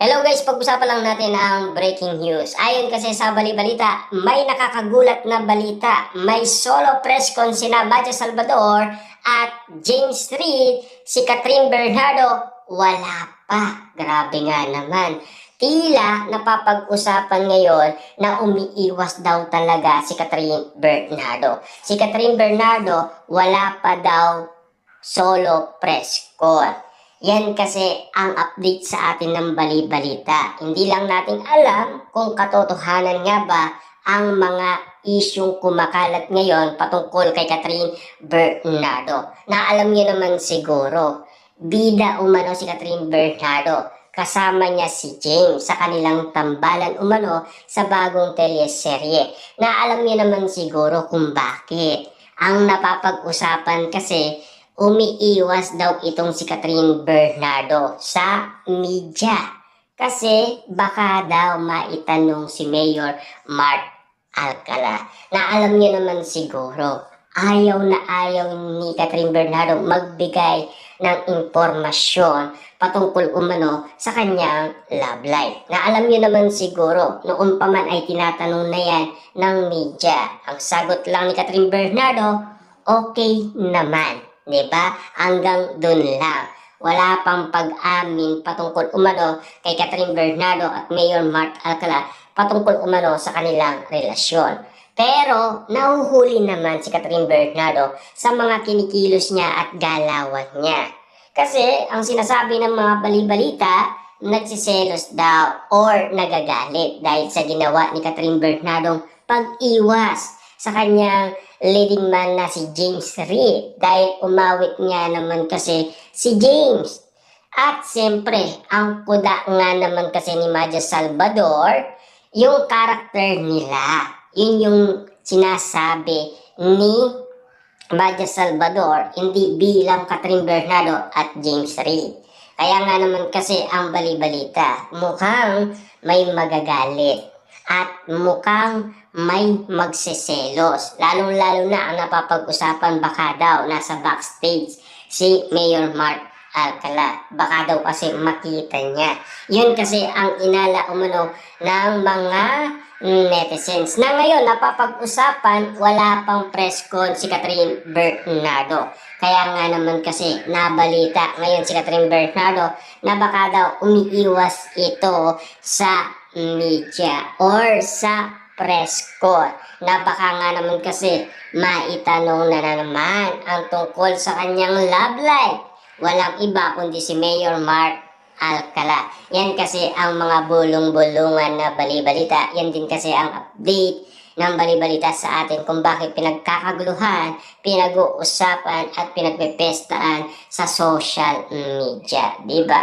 Hello guys, pag-usapan lang natin ang breaking news. Ayon kasi sa bali-balita, may nakakagulat na balita. May solo press con sina Maja Salvador at James Reid, si Catherine Bernardo, wala pa. Grabe nga naman. Tila napapag-usapan ngayon na umiiwas daw talaga si Catherine Bernardo. Si Catherine Bernardo, wala pa daw solo press con. Yan kasi ang update sa atin ng bali-balita. Hindi lang natin alam kung katotohanan nga ba ang mga isyong kumakalat ngayon patungkol kay Catherine Bernardo. Na alam niyo naman siguro, bida umano si Catherine Bernardo. Kasama niya si James sa kanilang tambalan umano sa bagong teleserye. Na alam niyo naman siguro kung bakit. Ang napapag-usapan kasi, umiiwas daw itong si Catherine Bernardo sa media. Kasi baka daw maitanong si Mayor Mark Alcala. Na alam niyo naman siguro, ayaw na ayaw ni Catherine Bernardo magbigay ng impormasyon patungkol umano sa kanyang love life. Na alam niyo naman siguro, noon pa man ay tinatanong na yan ng media. Ang sagot lang ni Catherine Bernardo, okay naman. Diba? Hanggang dun lang. Wala pang pag-amin patungkol umano kay Catherine Bernardo at Mayor Mark Alcala patungkol umano sa kanilang relasyon. Pero nahuhuli naman si Catherine Bernardo sa mga kinikilos niya at galawan niya. Kasi ang sinasabi ng mga bali-balita, nagsiselos daw or nagagalit dahil sa ginawa ni Catherine Bernardo pag-iwas sa kanyang leading man na si James Reid dahil umawit nga naman kasi si James. At siyempre, ang kuda nga naman kasi ni Maja Salvador, yung karakter nila. Yun yung sinasabi ni Maja Salvador, hindi bilang Catherine Bernardo at James Reid. Kaya nga naman kasi ang bali-balita, mukhang may magagalit at mukhang may magseselos. Lalong-lalo na ang napapag-usapan baka daw nasa backstage si Mayor Mark Alcala. Baka daw kasi makita niya. Yun kasi ang inala umano ng mga netizens. Na ngayon napapag-usapan, wala pang press con si Catherine Bernardo. Kaya nga naman kasi nabalita ngayon si Catherine Bernardo na baka daw umiiwas ito sa media or sa press con. Na baka nga naman kasi maitanong na naman ang tungkol sa kanyang love life. Walang iba kundi si Mayor Mark Alcala. Yan kasi ang mga bulong-bulungan na bali-balita. Yan din kasi ang update ng bali-balita sa atin kung bakit pinagkakaguluhan, pinag-uusapan at pinagpepestaan sa social media. Diba?